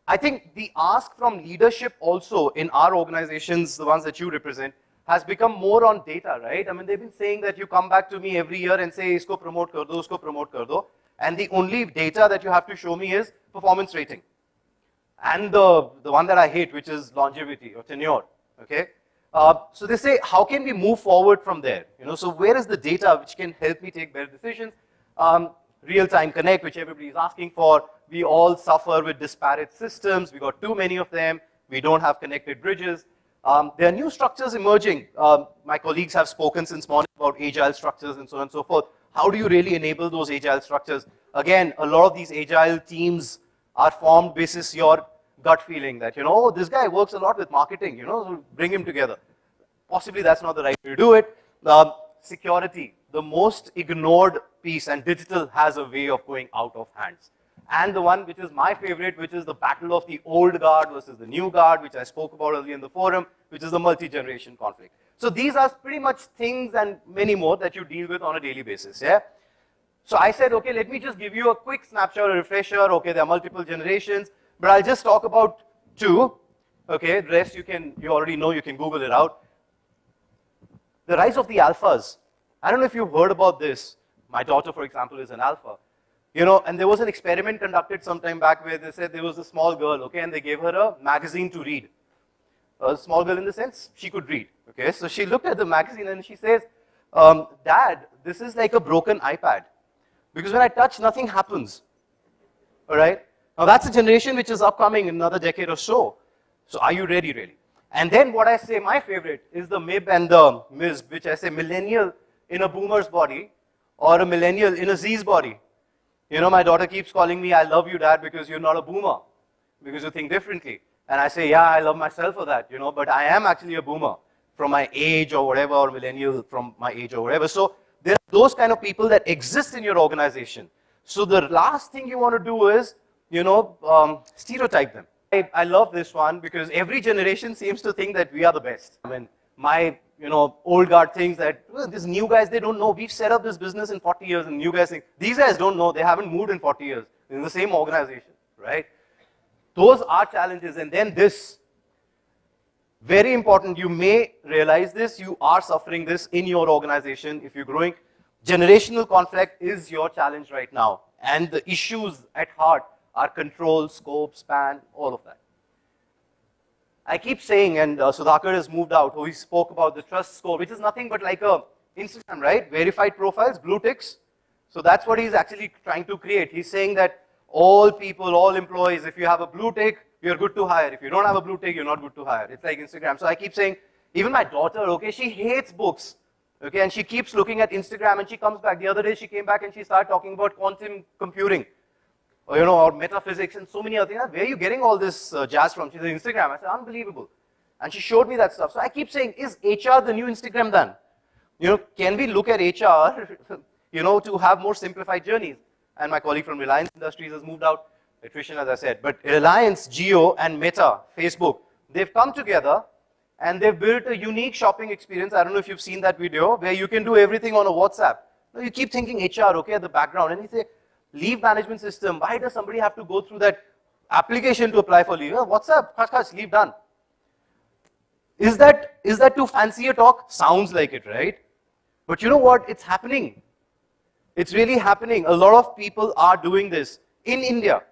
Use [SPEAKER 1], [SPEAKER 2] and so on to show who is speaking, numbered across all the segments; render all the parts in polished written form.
[SPEAKER 1] I think the ask from leadership also in our organizations, the ones that you represent, has become more on data, right? I mean, they've been saying that you come back to me every year and say, isko promote kar do, usko promote kar do. And the only data that you have to show me is performance rating. And the one that I hate, which is longevity or tenure, okay? So they say, how can we move forward from there? So where is the data which can help me take better decisions? Real-time connect, which everybody is asking for. We all suffer with disparate systems. We got too many of them. We don't have connected bridges. There are new structures emerging. My colleagues have spoken since morning about agile structures and so on and so forth. How do you really enable those agile structures? Again, a lot of these agile teams are formed basis your gut feeling that, oh, this guy works a lot with marketing, so bring him together. Possibly that's not the right way to do it. Security, the most ignored piece, and digital has a way of going out of hands. And the one which is my favorite, which is the battle of the old guard versus the new guard, which I spoke about earlier in the forum, which is the multi-generation conflict. So these are pretty much things and many more that you deal with on a daily basis, yeah? So I said, okay, let me just give you a quick snapshot, a refresher. Okay, there are multiple generations, but I'll just talk about two. Okay, the rest you already know, you can Google it out. The rise of the alphas. I don't know if you've heard about this. My daughter, for example, is an alpha. And there was an experiment conducted some time back where they said there was a small girl, okay, and they gave her a magazine to read. A small girl in the sense, she could read, okay? So she looked at the magazine and she says, Dad, this is like a broken iPad. Because when I touch, nothing happens, all right? Now that's a generation which is upcoming in another decade or so. So are you ready, really? And then what I say, my favorite, is the MIB and the MISB, which I say millennial in a boomer's body or a millennial in a Z's body. My daughter keeps calling me, I love you, Dad, because you're not a boomer, because you think differently. And I say, yeah, I love myself for that, but I am actually a boomer from my age or whatever, or millennial from my age or whatever. So there are those kind of people that exist in your organization. So the last thing you want to do is, stereotype them. I love this one because every generation seems to think that we are the best. I mean, my old guard thinks that, well, these new guys, they don't know. We've set up this business in 40 years, and new guys think, these guys don't know. They haven't moved in 40 years in the same organization, right? Those are challenges. And then this, very important, you may realize this, you are suffering this in your organization if you're growing. Generational conflict is your challenge right now. And the issues at heart are control, scope, span, all of that. I keep saying, and Sudhakar has moved out, who he spoke about the trust score, which is nothing but like a Instagram, right? Verified profiles, blue ticks. So that's what he's actually trying to create. He's saying that all people, all employees, if you have a blue tick, you're good to hire. If you don't have a blue tick, you're not good to hire. It's like Instagram. So I keep saying, even my daughter, okay, she hates books, okay, and she keeps looking at Instagram and she comes back. The other day she came back and she started talking about quantum computing. Or metaphysics and so many other things. Where are you getting all this jazz from? She said, Instagram. I said, unbelievable. And she showed me that stuff. So I keep saying, is HR the new Instagram then? Can we look at HR, to have more simplified journeys? And my colleague from Reliance Industries has moved out. Attrition, as I said. But Reliance, Jio, and Meta, Facebook, they've come together and they've built a unique shopping experience. I don't know if you've seen that video, where you can do everything on a WhatsApp. Now you keep thinking HR, okay, at the background, and you say, leave management system. Why does somebody have to go through that application to apply for leave? WhatsApp, leave done. Is that too fancy a talk? Sounds like it, right? But you know what? It's happening. It's really happening. A lot of people are doing this in India.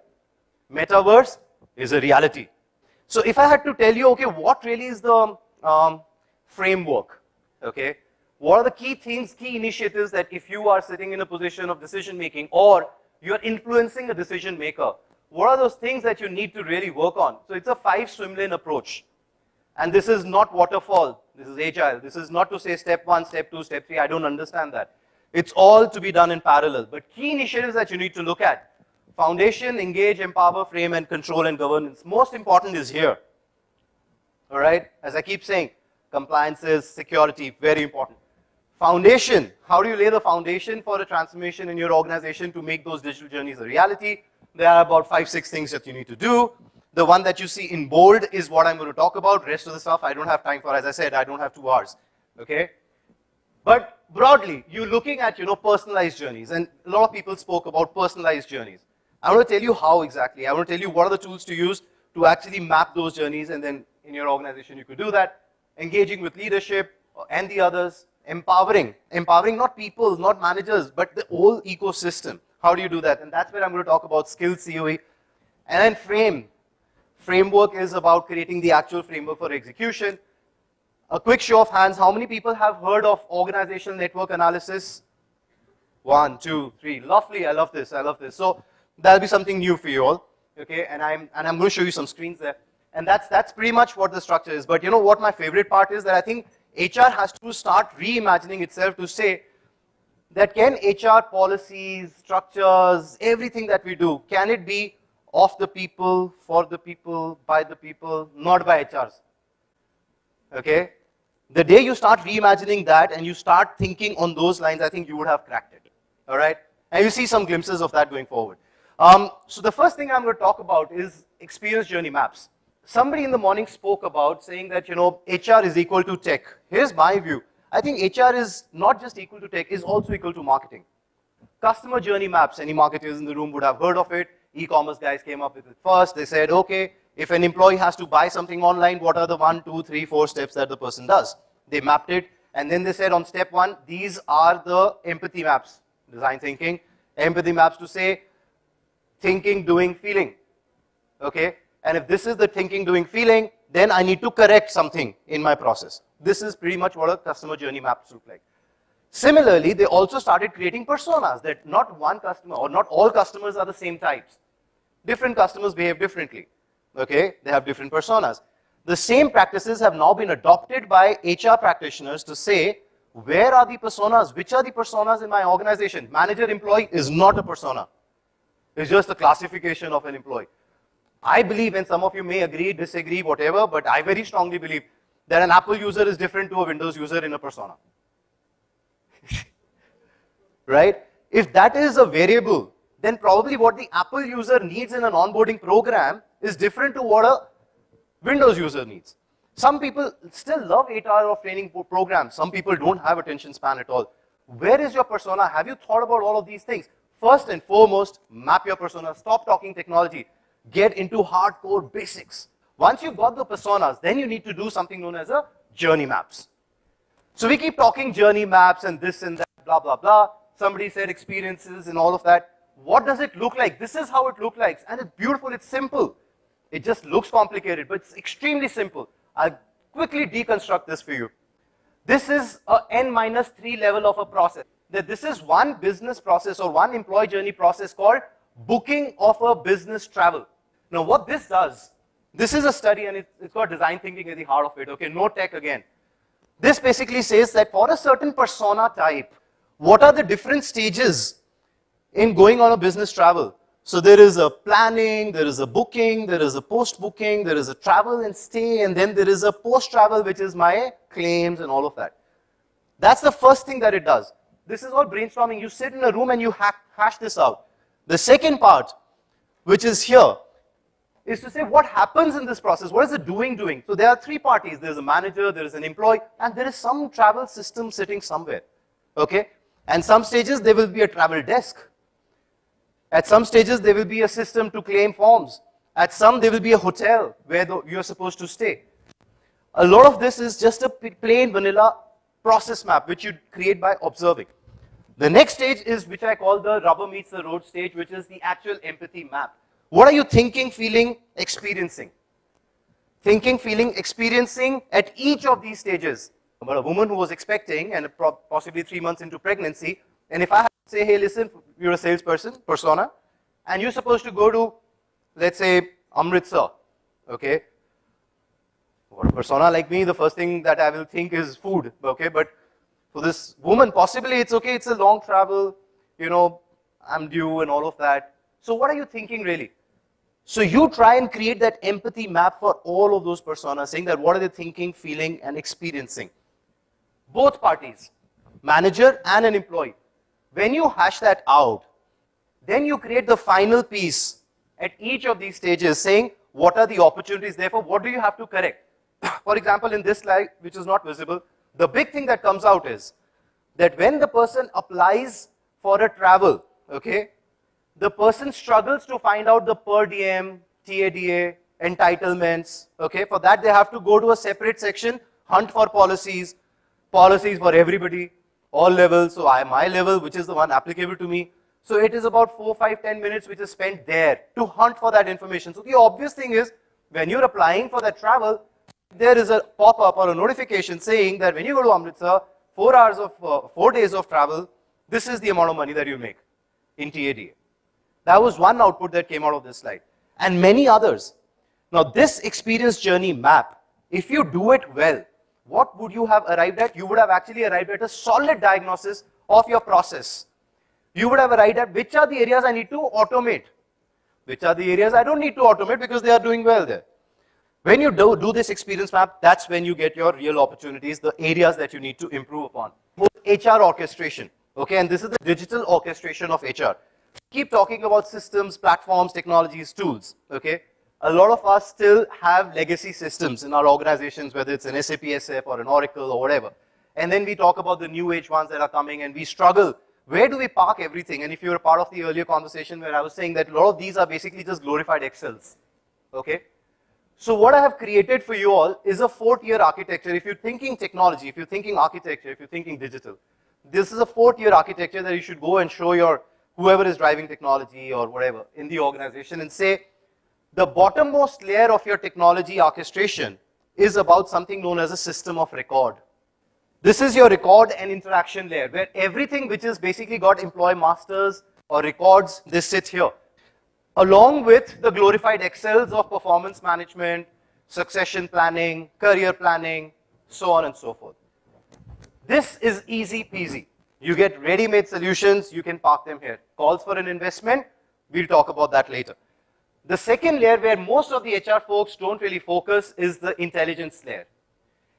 [SPEAKER 1] Metaverse is a reality. So if I had to tell you, okay, what really is the framework? Okay, what are the key things, key initiatives that if you are sitting in a position of decision making or you're influencing a decision maker, what are those things that you need to really work on? So it's a 5 swim lane approach. And this is not waterfall, this is agile. This is not to say step 1, step 2, step 3, I don't understand that. It's all to be done in parallel. But key initiatives that you need to look at: foundation, engage, empower, frame, and control and governance. Most important is here. All right, as I keep saying, compliances, security, very important. Foundation, how do you lay the foundation for a transformation in your organization to make those digital journeys a reality? There are about 5, 6 things that you need to do. The one that you see in bold is what I'm going to talk about. Rest of the stuff I don't have time for. As I said, I don't have 2 hours, okay? But broadly, you're looking at, personalized journeys, and a lot of people spoke about personalized journeys. I want to tell you how exactly. I want to tell you what are the tools to use to actually map those journeys, and then in your organization you could do that. Engaging with leadership and the others, empowering not people, not managers, but the whole ecosystem. How do you do that? And that's where I'm going to talk about skills COE. And then framework is about creating the actual framework for execution. A quick show of hands, how many people have heard of organizational network analysis? 1, 2, 3, lovely, I love this. So that'll be something new for you all, okay? And I'm going to show you some screens there. And that's pretty much what the structure is. But you know what my favorite part is? That I think HR has to start reimagining itself to say that can HR policies, structures, everything that we do, can it be of the people, for the people, by the people, not by HRs? Okay? The day you start reimagining that and you start thinking on those lines, I think you would have cracked it. All right? And you see some glimpses of that going forward. So the first thing I'm going to talk about is experience journey maps. Somebody in the morning spoke about saying that, you know, HR is equal to tech. Here's my view. I think HR is not just equal to tech, is also equal to marketing. Customer journey maps, any marketers in the room would have heard of it. E-commerce guys came up with it first. They said, okay, if an employee has to buy something online, what are the 1, 2, 3, 4 steps that the person does? They mapped it, and then they said on step 1, these are the empathy maps. Design thinking, empathy maps to say, thinking, doing, feeling. Okay? And if this is the thinking, doing, feeling, then I need to correct something in my process. This is pretty much what a customer journey maps look like. Similarly, they also started creating personas, that not one customer or not all customers are the same types. Different customers behave differently. Okay? They have different personas. The same practices have now been adopted by HR practitioners to say, where are the personas? Which are the personas in my organization? Manager employee is not a persona. It's just a classification of an employee. I believe, and some of you may agree, disagree, whatever, but I very strongly believe that an Apple user is different to a Windows user in a persona. Right? If that is a variable, then probably what the Apple user needs in an onboarding program is different to what a Windows user needs. Some people still love 8 hours of training programs. Some people don't have attention span at all. Where is your persona? Have you thought about all of these things? First and foremost, map your persona. Stop talking technology. Get into hardcore basics. Once you've got the personas, then you need to do something known as a journey maps. So we keep talking journey maps and this and that, blah, blah, blah. Somebody said experiences and all of that. What does it look like? This is how it looks like. And it's beautiful, it's simple. It just looks complicated, but it's extremely simple. I'll quickly deconstruct this for you. This is a N-3 level of a process. That this is one business process or one employee journey process called booking of a business travel. Now what this does, this is a study and it's got design thinking at the heart of it, okay, no tech again. This basically says that for a certain persona type, what are the different stages in going on a business travel? So there is a planning, there is a booking, there is a post-booking, there is a travel and stay, and then there is a post-travel, which is my claims and all of that. That's the first thing that it does. This is all brainstorming. You sit in a room and you hash this out. The second part, which is here, is to say what happens in this process. What is the doing? So there are 3 parties. There is a manager, there is an employee, and there is some travel system sitting somewhere. Okay? And some stages there will be a travel desk. At some stages there will be a system to claim forms. At some there will be a hotel where you're supposed to stay. A lot of this is just a plain vanilla process map which you create by observing. The next stage is which I call the rubber meets the road stage, which is the actual empathy map. What are you thinking, feeling, experiencing? Thinking, feeling, experiencing at each of these stages. But a woman who was expecting and possibly 3 months into pregnancy, and if I have to say, hey, listen, you're a salesperson, persona, and you're supposed to go to, let's say, Amritsar, okay? For a persona like me, the first thing that I will think is food, okay? But for this woman, possibly it's okay, it's a long travel, you know, I'm due and all of that. So what are you thinking really? So you try and create that empathy map for all of those personas, saying that what are they thinking, feeling, and experiencing. Both parties, manager and an employee. When you hash that out, then you create the final piece at each of these stages, saying what are the opportunities, therefore what do you have to correct. For example, in this slide, which is not visible, the big thing that comes out is that when the person applies for a travel, okay, the person struggles to find out the per diem, TADA, entitlements. Okay, for that they have to go to a separate section, hunt for policies for everybody, all levels. So my level, which is the one applicable to me. So it is about 4, 5, 10 minutes which is spent there to hunt for that information. So the obvious thing is, when you're applying for that travel, there is a pop-up or a notification saying that when you go to Amritsar, 4 days of travel, this is the amount of money that you make in TADA. That was one output that came out of this slide, and many others. Now this experience journey map, if you do it well, what would you have arrived at? You would have actually arrived at a solid diagnosis of your process. You would have arrived at which are the areas I need to automate, which are the areas I don't need to automate because they are doing well there. When you do this experience map, that's when you get your real opportunities, the areas that you need to improve upon. HR orchestration, okay, and this is the digital orchestration of HR. Keep talking about systems, platforms, technologies, tools, okay. A lot of us still have legacy systems in our organizations, whether it's an SAP SF or an Oracle or whatever. And then we talk about the new age ones that are coming and we struggle. Where do we park everything? And if you're a part of the earlier conversation where I was saying that a lot of these are basically just glorified Excels, okay. So what I have created for you all is a 4-tier architecture. If you're thinking technology, if you're thinking architecture, if you're thinking digital, this is a 4-tier architecture that you should go and show your whoever is driving technology or whatever in the organization and say, the bottommost layer of your technology orchestration is about something known as a system of record. This is your record and interaction layer, where everything which is basically got employee masters or records, they sit here, along with the glorified Excels of performance management, succession planning, career planning, so on and so forth. This is easy peasy. You get ready-made solutions, you can park them here. Calls for an investment, we'll talk about that later. The second layer where most of the HR folks don't really focus is the intelligence layer.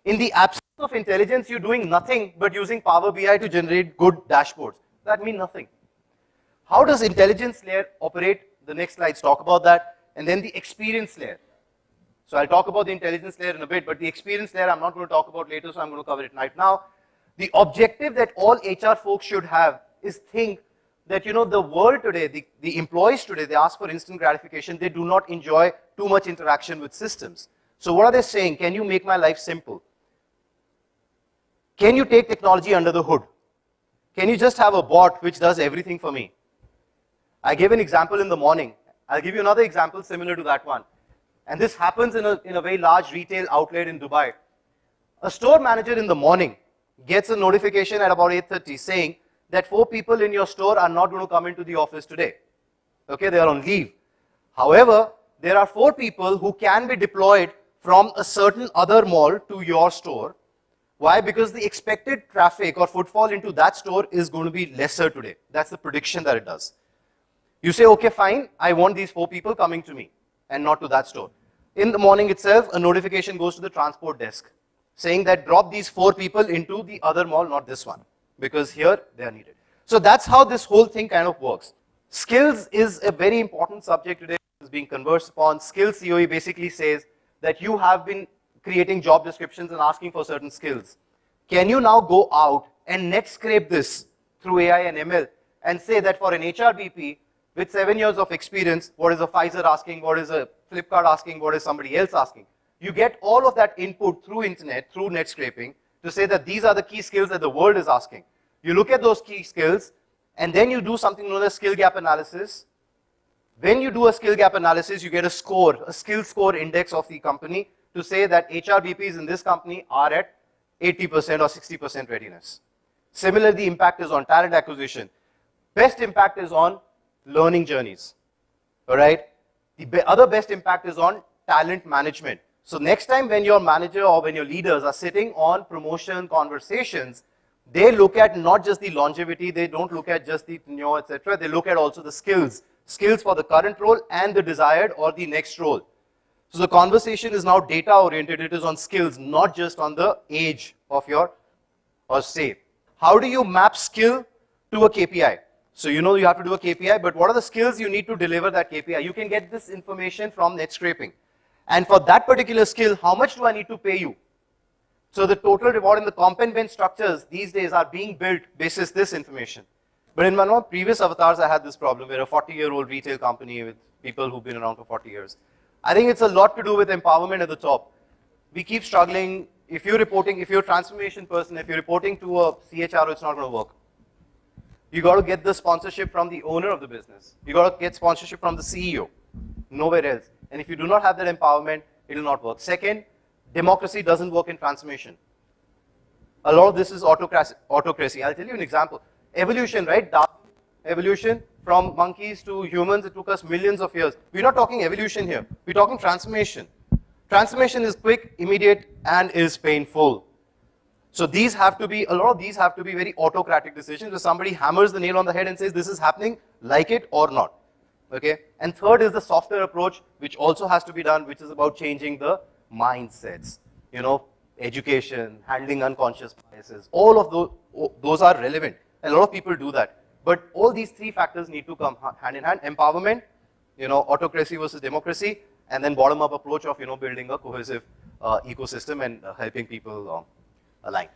[SPEAKER 1] In the absence of intelligence, you're doing nothing but using Power BI to generate good dashboards. That means nothing. How does intelligence layer operate? The next slides talk about that. And then the experience layer. So I'll talk about the intelligence layer in a bit, but the experience layer I'm not going to talk about later, so I'm going to cover it right now. The objective that all HR folks should have is think that, you know, the world today, the employees today, they ask for instant gratification. They do not enjoy too much interaction with systems. So what are they saying? Can you make my life simple? Can you take technology under the hood? Can you just have a bot which does everything for me? I gave an example in the morning. I'll give you another example similar to that one. And this happens in a very large retail outlet in Dubai. A store manager in the morning gets a notification at about 8:30 saying that 4 people in your store are not going to come into the office today. Okay, they are on leave. However, there are 4 people who can be deployed from a certain other mall to your store. Why? Because the expected traffic or footfall into that store is going to be lesser today. That's the prediction that it does. You say, okay, fine, I want these 4 people coming to me and not to that store. In the morning itself, a notification goes to the transport desk saying that drop these 4 people into the other mall, not this one, because here they are needed. So that's how this whole thing kind of works. Skills is a very important subject today. It's being conversed upon. Skills COE basically says that you have been creating job descriptions and asking for certain skills. Can you now go out and net scrape this through AI and ML and say that for an HRBP with 7 years of experience, what is a Pfizer asking, what is a Flipkart asking, what is somebody else asking? You get all of that input through internet, through net scraping, to say that these are the key skills that the world is asking. You look at those key skills, and then you do something known as skill gap analysis. When you do a skill gap analysis, you get a score, a skill score index of the company to say that HRBPs in this company are at 80% or 60% readiness. Similarly, the impact is on talent acquisition. Best impact is on learning journeys. All right? The other best impact is on talent management. So next time when your manager or when your leaders are sitting on promotion conversations, they look at not just the longevity, they don't look at just the tenure, etc. They look at also the skills for the current role and the desired or the next role. So the conversation is now data oriented, it is on skills, not just on the age of your, or say. How do you map skill to a KPI? So you know you have to do a KPI, but what are the skills you need to deliver that KPI? You can get this information from net scraping. And for that particular skill, how much do I need to pay you? So the total reward and the comp and bench structures these days are being built basis this information. But in one of my previous avatars, I had this problem. We're a 40-year-old retail company with people who've been around for 40 years. I think it's a lot to do with empowerment at the top. We keep struggling. If you're a transformation person, if you're reporting to a CHRO, it's not going to work. You got to get the sponsorship from the owner of the business. You got to get sponsorship from the CEO, nowhere else. And if you do not have that empowerment, it will not work. Second, democracy doesn't work in transformation. A lot of this is autocracy. I'll tell you an example. Evolution, right? Evolution from monkeys to humans, it took us millions of years. We're not talking evolution here. We're talking transformation. Transformation is quick, immediate, and is painful. So these have to be, a lot of these have to be very autocratic decisions where somebody hammers the nail on the head and says, this is happening, like it or not. Okay? And third is the softer approach, which also has to be done, which is about changing the mindsets. You know, education, handling unconscious biases, all of those are relevant. A lot of people do that. But all these three factors need to come hand in hand. Empowerment, you know, autocracy versus democracy, and then bottom-up approach of, you know, building a cohesive ecosystem and helping people align.